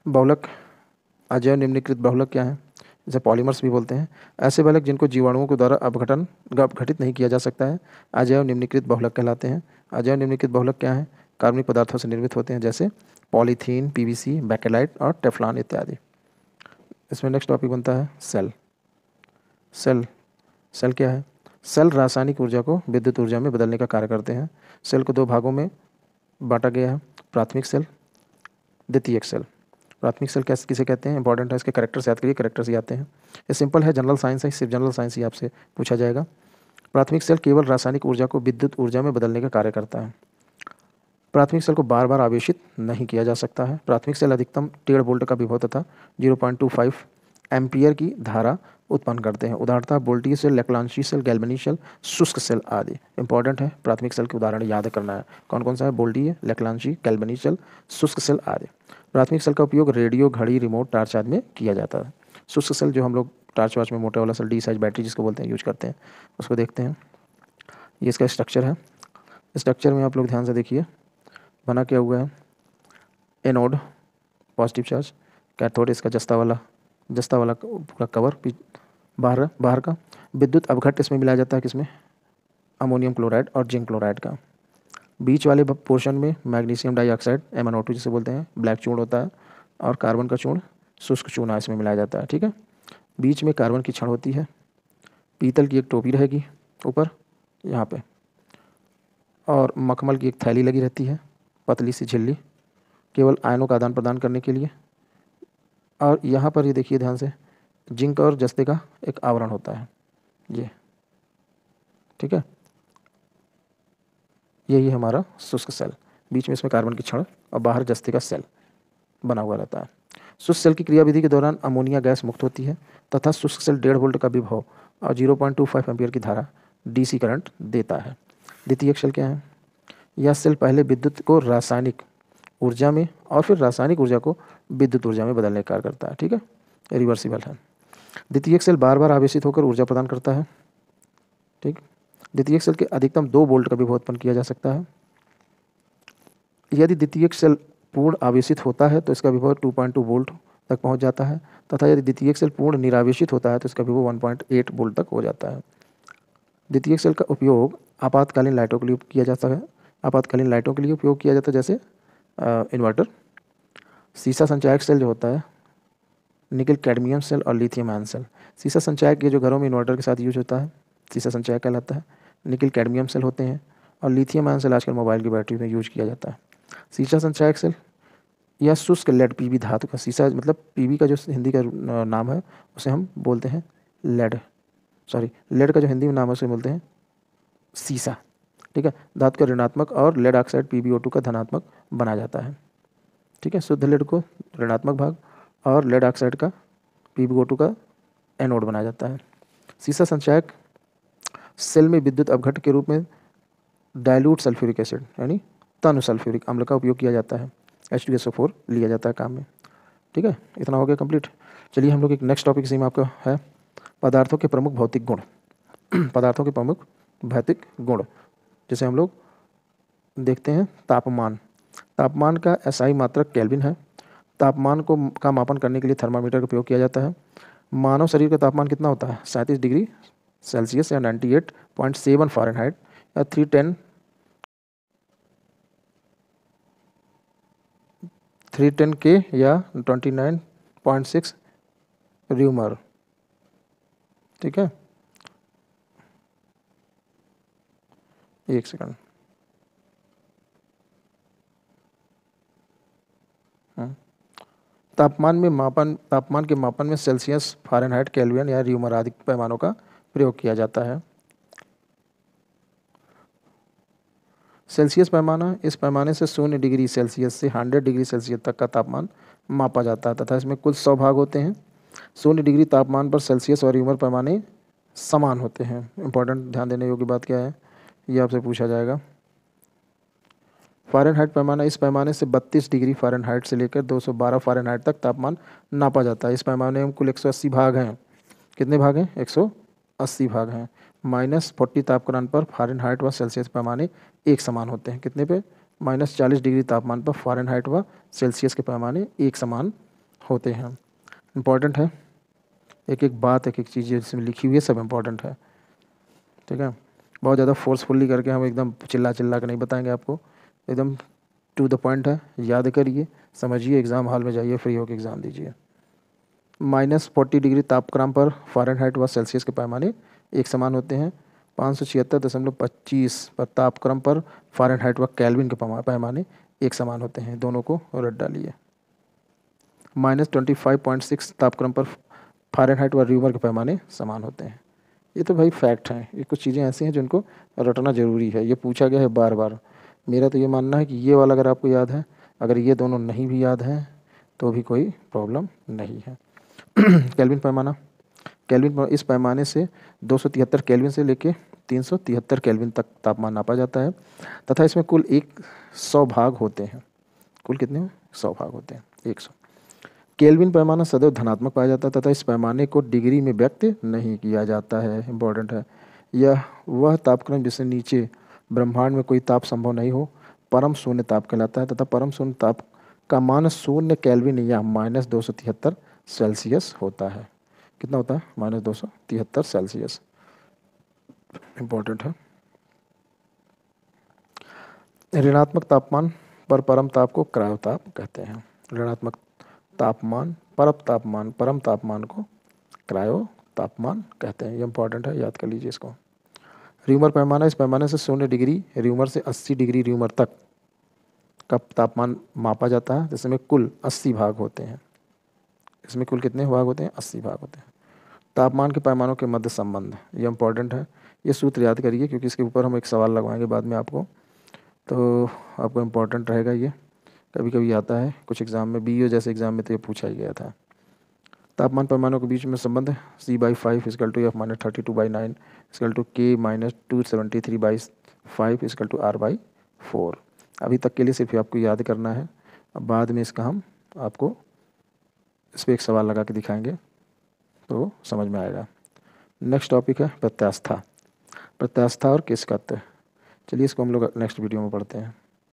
बहुलक अजैव निम्नलिखित बहुलक क्या है? इसे पॉलीमर्स भी बोलते हैं। ऐसे बहुलक जिनको जीवाणुओं के द्वारा अपघटित नहीं किया जा सकता है अजैव निम्नलिखित बहुलक कहलाते हैं। अजैव निम्नलिखित बहुलक क्या है? कार्बनिक पदार्थों से निर्मित होते हैं, जैसे पॉलीथीन, पीवीसी, बैकेलाइट और टेफ्लॉन इत्यादि। इसमें नेक्स्ट टॉपिक बनता है सेल। सेल सेल क्या है? सेल रासायनिक ऊर्जा को विद्युत ऊर्जा में बदलने का कार्य करते हैं। सेल को दो भागों में बांटा गया है, प्राथमिक सेल, द्वितीयक सेल। प्राथमिक सेल कैसे किसे कहते हैं? इंपॉर्टेंट है, इसके कैरेक्टर्स याद करिए, कैरेक्टर्स ही आते हैं। ये सिंपल है, जनरल साइंस है, सिर्फ जनरल साइंस ही आपसे पूछा जाएगा। प्राथमिक सेल केवल रासायनिक ऊर्जा को विद्युत ऊर्जा में बदलने का कार्य करता है। प्राथमिक सेल को बार बार आवेशित नहीं किया जा सकता है। प्राथमिक सेल अधिकतम 1.5 वोल्ट का विभव तथा 0.25 एम्पियर की धारा उत्पन्न करते हैं। उदाहरणतः वोल्टीय सेल, लैक्लांशी सेल, गैल्वेनी सेल, शुष्क सेल आदि। इंपॉर्टेंट है, प्राथमिक सेल के उदाहरण याद करना है। कौन कौन सा है? वोल्टीय, लैक्लांशी, गैल्वेनी सेल, शुष्क सेल आदि। प्राथमिक सेल का उपयोग रेडियो, घड़ी, रिमोट, टॉर्च आदि में किया जाता है। शुष्क सेल जो हम लोग टॉर्च वार्च में मोटे वाला सेल, डी साइज बैटरी जिसको बोलते हैं, यूज करते हैं, उसको देखते हैं। ये इसका स्ट्रक्चर है। स्ट्रक्चर में आप लोग ध्यान से देखिए, बना क्या हुआ है? एनोड पॉजिटिव चार्ज, कैथोड इसका जस्ता वाला पूरा कवर बाहर का। विद्युत अपघट्ट इसमें मिलाया जाता है किसमें? अमोनियम क्लोराइड और जिंक क्लोराइड का। बीच वाले पोर्शन में मैग्नीशियम डाइऑक्साइड MnO2 जिसे बोलते हैं, ब्लैक चूर्ण होता है, और कार्बन का चूर्ण, शुष्क चूना इसमें मिलाया जाता है। ठीक है, बीच में कार्बन की छड़ होती है, पीतल की एक टोपी रहेगी ऊपर यहाँ पे, और मखमल की एक थैली लगी रहती है, पतली सी झिल्ली, केवल आयनों का आदान प्रदान करने के लिए। और यहाँ पर ये देखिए ध्यान से, जिंक और जस्ते का एक आवरण होता है ये। ठीक है, यही हमारा शुष्क सेल। बीच में इसमें कार्बन की छड़ और बाहर जस्ते का सेल बना हुआ रहता है। शुष्क सेल की क्रियाविधि के दौरान अमोनिया गैस मुक्त होती है तथा शुष्क सेल 1.5 वोल्ट का विभव और 0.25 एम्पियर की धारा DC करंट देता है। द्वितीयक सेल क्या है? यह सेल पहले विद्युत को रासायनिक ऊर्जा में और फिर रासायनिक ऊर्जा को विद्युत ऊर्जा में बदलने का कार्य करता है। ठीक है, रिवर्सिबल है। द्वितीयक सेल बार बार आवेशित होकर ऊर्जा प्रदान करता है। ठीक, द्वितीयक सेल के अधिकतम 2 वोल्ट का विभव उत्पन्न किया जा सकता है। यदि द्वितीयक सेल पूर्ण आवेशित होता है तो इसका विभव 2.2 वोल्ट तक पहुंच जाता है, तथा यदि द्वितीयक सेल पूर्ण निरावेशित होता है तो इसका विभव 1.8 वोल्ट तक हो जाता है। द्वितीयक सेल का उपयोग आपातकालीन लाइटों के लिए किया जाता है। आपातकालीन लाइटों के लिए उपयोग किया जाता है, जैसे इन्वर्टर। सीसा संचायक सेल जो होता है, निकल कैडमियम सेल और लिथियम आयन सेल। सीसा संचायक ये जो घरों में इन्वर्टर के साथ यूज होता है, सीसा संचायक कहलाता है। निकल कैडमियम सेल होते हैं, और लिथियम आयन सेल आजकल मोबाइल की बैटरी में यूज किया जाता है। सीसा संचायक सेल या शुष्क लेड पीबी धातु का, सीसा मतलब पीबी का जो हिंदी का नाम है उसे हम बोलते हैं लेड, लेड का जो हिंदी में नाम है उसे बोलते हैं सीसा। ठीक है, धातु का ऋणात्मक और लेड ऑक्साइड PbO2 का धनात्मक बना जाता है। ठीक है, शुद्ध लेड को ऋणात्मक भाग और लेड ऑक्साइड का PbO2 का एनोड बनाया जाता है। सीसा संचायक सेल में विद्युत अपघट्ट के रूप में डाइल्यूट सल्फ्यूरिक एसिड यानी तनु सल्फ्यूरिक अम्ल का उपयोग किया जाता है। H2SO4 लिया जाता है काम में। ठीक है, इतना हो गया कंप्लीट। चलिए हम लोग एक नेक्स्ट टॉपिक इसी में आपका है, पदार्थों के प्रमुख भौतिक गुण। पदार्थों के प्रमुख भौतिक गुण, जैसे हम लोग देखते हैं तापमान। तापमान का SI मात्रक केल्विन है। तापमान का मापन करने के लिए थर्मामीटर का उपयोग किया जाता है। मानव शरीर का तापमान कितना होता है? 37 डिग्री सेल्सियस या 98.7 फ़ारेनहाइट या 310 K या 29.6 र्यूमर। ठीक है, एक सेकंड। तापमान के मापन में सेल्सियस, फ़ारेनहाइट, केल्विन या र्यूमर आदि पैमानों का प्रयोग किया जाता है। सेल्सियस पैमाना, इस पैमाने से 0 डिग्री सेल्सियस से 100 डिग्री सेल्सियस तक का तापमान मापा जाता है तथा इसमें कुल 100 भाग होते हैं। 0 डिग्री तापमान पर सेल्सियस और र्यूमर पैमाने समान होते हैं। इंपॉर्टेंट ध्यान देने योग्य बात क्या है, ये आपसे पूछा जाएगा। फ़ारेनहाइट पैमाना, इस पैमाने से 32 डिग्री फ़ारेनहाइट से लेकर 212 फ़ारेनहाइट तक तापमान नापा जाता है। इस पैमाने में कुल 180 भाग हैं। कितने भाग हैं? 180 भाग हैं। -40 तापमान पर फ़ारेनहाइट व सेल्सियस पैमाने एक समान होते हैं। कितने पे? -40 डिग्री तापमान पर फ़ारेनहाइट व सेल्सियस के पैमाने एक समान होते हैं। इम्पॉर्टेंट है, एक एक बात, एक एक चीज़ जिसमें लिखी हुई है सब इम्पॉर्टेंट है, ठीक है। बहुत ज़्यादा फोर्सफुली करके हम एकदम चिल्ला चिल्ला के नहीं बताएंगे आपको, एकदम टू द पॉइंट है। याद करिए, समझिए, एग्ज़ाम हॉल में जाइए, फ्री होकर एग्ज़ाम दीजिए। -40 डिग्री तापक्रम पर फ़ारेनहाइट व सेल्सियस के पैमाने एक समान होते हैं। 576.25 पर तापक्रम पर फ़ारेनहाइट व केल्विन के पैमाने एक समान होते हैं। दोनों को रट डालिए। -25.6 तापक्रम पर फ़ारेनहाइट व र्यूमर के पैमाने समान होते हैं। ये तो भाई फैक्ट हैं, ये कुछ चीज़ें ऐसी हैं जिनको रटना ज़रूरी है। ये पूछा गया है बार बार। मेरा तो ये मानना है कि ये वाला अगर आपको याद है, अगर ये दोनों नहीं भी याद हैं तो भी कोई प्रॉब्लम नहीं है। केल्विन पैमाना, केल्विन इस पैमाने से 273 केल्विन से लेके 373 केल्विन तक तापमान नापा जाता है तथा इसमें कुल 100 भाग होते हैं। कुल कितने 100 भाग होते हैं, 100। केल्विन पैमाना सदैव धनात्मक पाया जाता है तथा इस पैमाने को डिग्री में व्यक्त नहीं किया जाता है। इम्पोर्टेंट है, यह वह तापक्रम जिससे नीचे ब्रह्मांड में कोई ताप संभव नहीं हो परम शून्य ताप कहलाता है तथा परम शून्य ताप का मान 0 केल्विन या -273 सेल्सियस होता है। कितना होता है? -273 सेल्सियस। इम्पोर्टेंट है। ऋणात्मक तापमान पर परम ताप को क्रायोताप कहते हैं। ऋणात्मक तापमान परम तापमान को क्रायो तापमान कहते हैं। ये इंपॉर्टेंट है, याद कर लीजिए इसको। र्यूमर पैमाना, इस पैमाने से 0 डिग्री र्यूमर से 80 डिग्री र्यूमर तक का तापमान मापा जाता है, जिसमें कुल 80 भाग होते हैं। इसमें कुल कितने भाग होते हैं? 80 भाग होते हैं। तापमान के पैमानों के मध्य संबंध, ये इंपॉर्टेंट है। ये सूत्र याद करिए क्योंकि इसके ऊपर हम एक सवाल लगवाएंगे बाद में आपको, तो आपको इम्पोर्टेंट रहेगा। ये कभी कभी आता है कुछ एग्ज़ाम में, BO जैसे एग्ज़ाम में तो ये पूछा ही गया था। तापमान पैमानों के बीच में संबंध C/5 = F-32/9 = K-273/5 = R/4। अभी तक के लिए सिर्फ आपको याद करना है, अब बाद में इसका हम आपको इस पर एक सवाल लगा के दिखाएंगे तो समझ में आएगा। नेक्स्ट टॉपिक है प्रत्यास्था। प्रत्यास्था और किसकत्व। चलिए इसको हम लोग नेक्स्ट वीडियो में पढ़ते हैं।